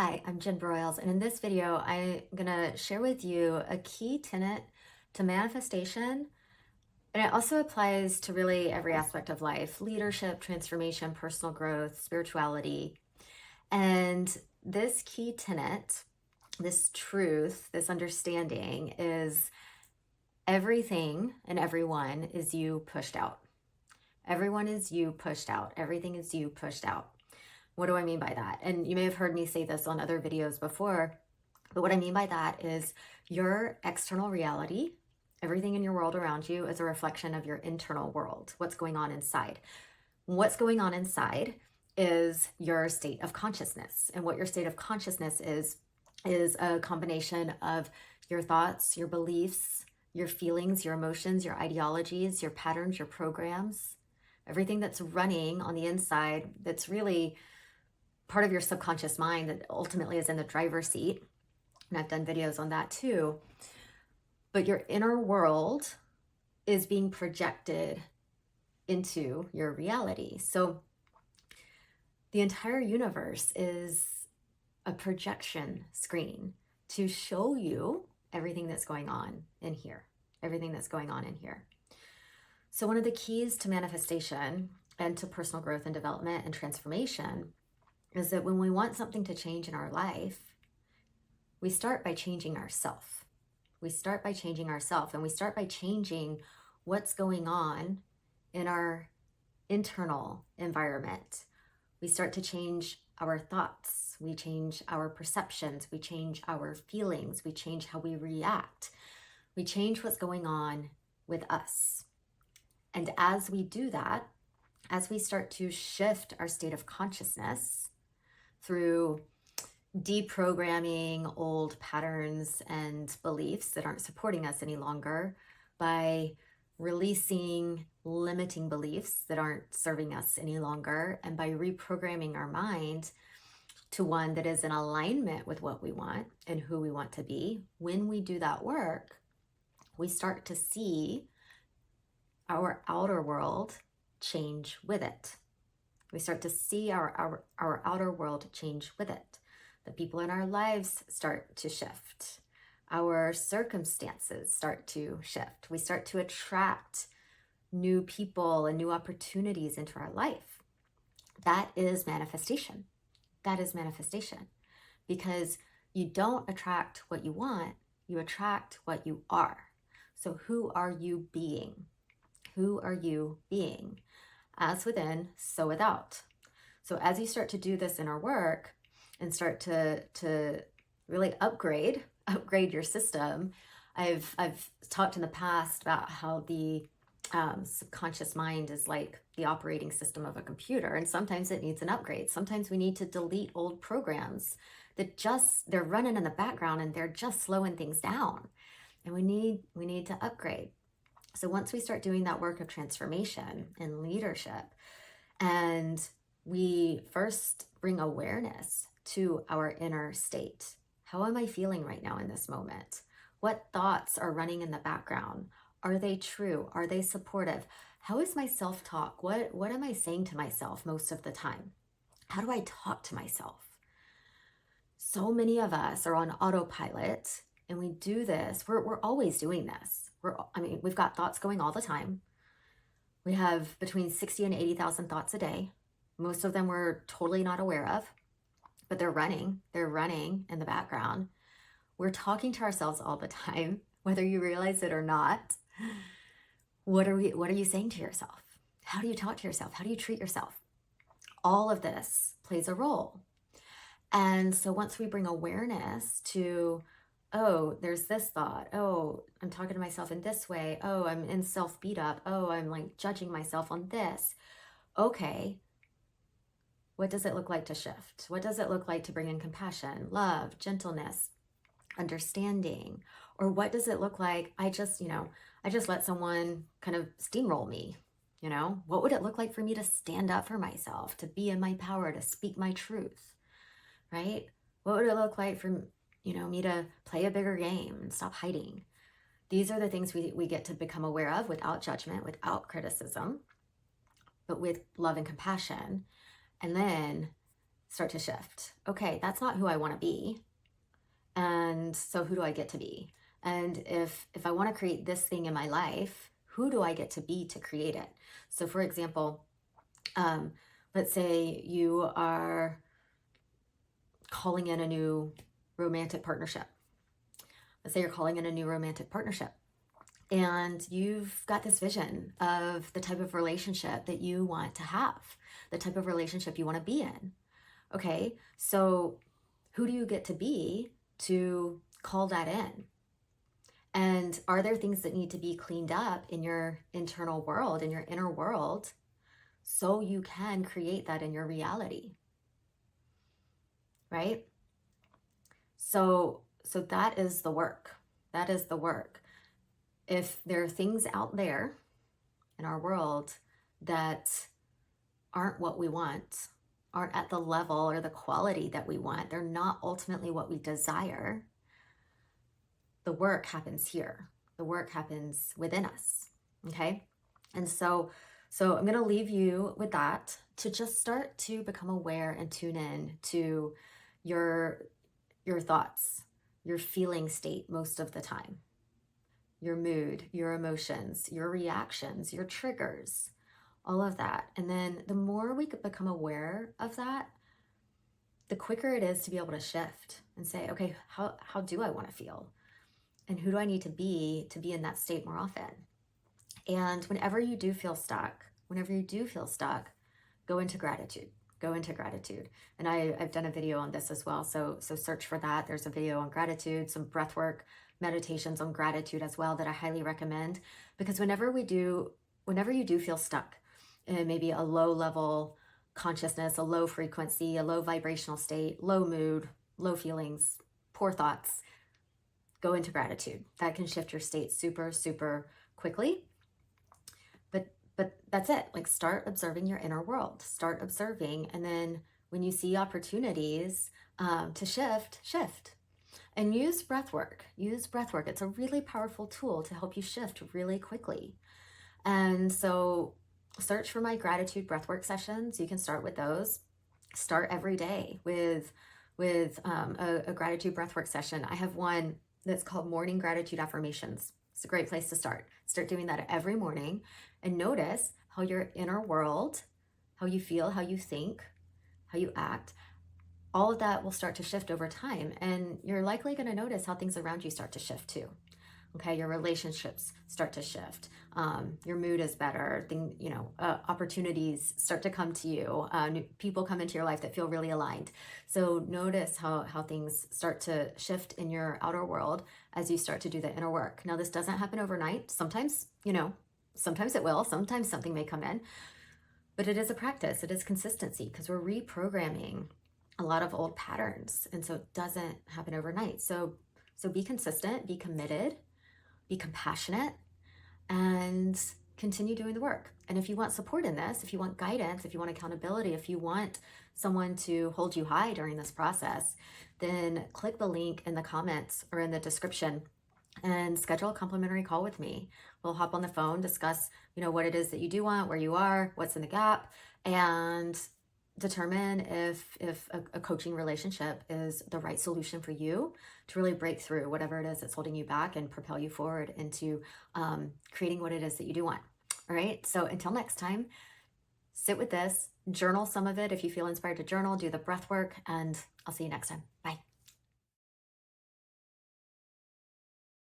Hi, I'm Jen Broyles, and in this video, I'm gonna share with you a key tenet to manifestation, and it also applies to really every aspect of life: leadership, transformation, personal growth, spirituality. And this key tenet, this truth, this understanding is everything and everyone is you pushed out. Everyone is you pushed out. Everything is you pushed out. What do I mean by that? And you may have heard me say this on other videos before, but what I mean by that is your external reality, everything in your world around you is a reflection of your internal world, what's going on inside. What's going on inside is your state of consciousness. And what your state of consciousness is a combination of your thoughts, your beliefs, your feelings, your emotions, your ideologies, your patterns, your programs, everything that's running on the inside that's really part of your subconscious mind that ultimately is in the driver's seat. And I've done videos on that too. But your inner world is being projected into your reality. So the entire universe is a projection screen to show you everything that's going on in here, everything that's going on in here. So one of the keys to manifestation and to personal growth and development and transformation is that when we want something to change in our life, we start by changing ourselves. We start by changing ourselves, and we start by changing what's going on in our internal environment. We start to change our thoughts, we change our perceptions, we change our feelings, we change how we react, we change what's going on with us. And as we do that, as we start to shift our state of consciousness through deprogramming old patterns and beliefs that aren't supporting us any longer, by releasing limiting beliefs that aren't serving us any longer, and by reprogramming our mind to one that is in alignment with what we want and who we want to be. When we do that work, we start to see our outer world change with it. We start to see our outer world change with it. The people in our lives start to shift. Our circumstances start to shift. We start to attract new people and new opportunities into our life. That is manifestation. That is manifestation. Because you don't attract what you want, you attract what you are. So who are you being? Who are you being? As within, so without. So as you start to do this inner work and start to really upgrade your system, I've talked in the past about how the subconscious mind is like the operating system of a computer, and sometimes it needs an upgrade. Sometimes we need to delete old programs that they're running in the background and they're just slowing things down, and we need to upgrade. So once we start doing that work of transformation and leadership, and we first bring awareness to our inner state. How am I feeling right now in this moment? What thoughts are running in the background? Are they true? Are they supportive? How is my self-talk? What am I saying to myself most of the time? How do I talk to myself? So many of us are on autopilot, and we do this. We're always doing this. We've got thoughts going all the time. We have between 60 and 80,000 thoughts a day. Most of them we're totally not aware of, but they're running in the background. We're talking to ourselves all the time, whether you realize it or not. What are you saying to yourself? How do you talk to yourself? How do you treat yourself? All of this plays a role. And so once we bring awareness to, oh, there's this thought. Oh, I'm talking to myself in this way. Oh, I'm in self beat up. Oh, I'm like judging myself on this. Okay, what does it look like to shift? What does it look like to bring in compassion, love, gentleness, understanding? Or what does it look like I just let someone kind of steamroll me? What would it look like for me to stand up for myself, to be in my power, to speak my truth, right? What would it look like for me to play a bigger game and stop hiding? These are the things we get to become aware of without judgment, without criticism, but with love and compassion. And then start to shift. Okay, that's not who I want to be. And so who do I get to be? And if I want to create this thing in my life, who do I get to be to create it? So for example, um, let's say you are calling in a new romantic partnership. Let's say you're calling in a new romantic partnership and you've got this vision of the type of relationship that you want to have, the type of relationship you want to be in. Okay, so who do you get to be to call that in? And are there things that need to be cleaned up in your internal world, in your inner world, so you can create that in your reality? Right? So that is the work. That is the work. If there are things out there in our world that aren't what we want, aren't at the level or the quality that we want, they're not ultimately what we desire, the work happens here. The work happens within us. Okay? And so I'm going to leave you with that, to just start to become aware and tune in to your thoughts, your feeling state most of the time, your mood, your emotions, your reactions, your triggers, all of that. And then the more we could become aware of that, the quicker it is to be able to shift and say, okay, how do I want to feel? And who do I need to be in that state more often? And whenever you do feel stuck, go into gratitude. Go into gratitude. And I've done a video on this as well. So search for that. There's a video on gratitude, some breath work meditations on gratitude as well that I highly recommend. Because whenever you do feel stuck in maybe a low level consciousness, a low frequency, a low vibrational state, low mood, low feelings, poor thoughts, go into gratitude. That can shift your state super, super quickly. But that's it. Like, start observing your inner world. Start observing, and then when you see opportunities to shift. And use breath work. Use breath work. It's a really powerful tool to help you shift really quickly. And so search for my gratitude breathwork sessions. You can start with those. Start every day with a gratitude breathwork session. I have one that's called Morning Gratitude Affirmations. It's a great place to start. Start doing that every morning and notice how your inner world, how you feel, how you think, how you act, all of that will start to shift over time. And you're likely going to notice how things around you start to shift too. Okay, your relationships start to shift. Your mood is better. Opportunities start to come to you. New people come into your life that feel really aligned. So notice how things start to shift in your outer world as you start to do the inner work. Now, this doesn't happen overnight. Sometimes it will. Sometimes something may come in, but it is a practice. It is consistency, because we're reprogramming a lot of old patterns, and so it doesn't happen overnight. So be consistent, be committed, be compassionate, and continue doing the work. And if you want support in this, if you want guidance, if you want accountability, if you want someone to hold you high during this process, then click the link in the comments or in the description and schedule a complimentary call with me. We'll hop on the phone, discuss, what it is that you do want, where you are, what's in the gap, and determine if a coaching relationship is the right solution for you to really break through whatever it is that's holding you back and propel you forward into creating what it is that you do want. All right. So until next time, sit with this, journal some of it. If you feel inspired to journal, do the breath work, and I'll see you next time. Bye.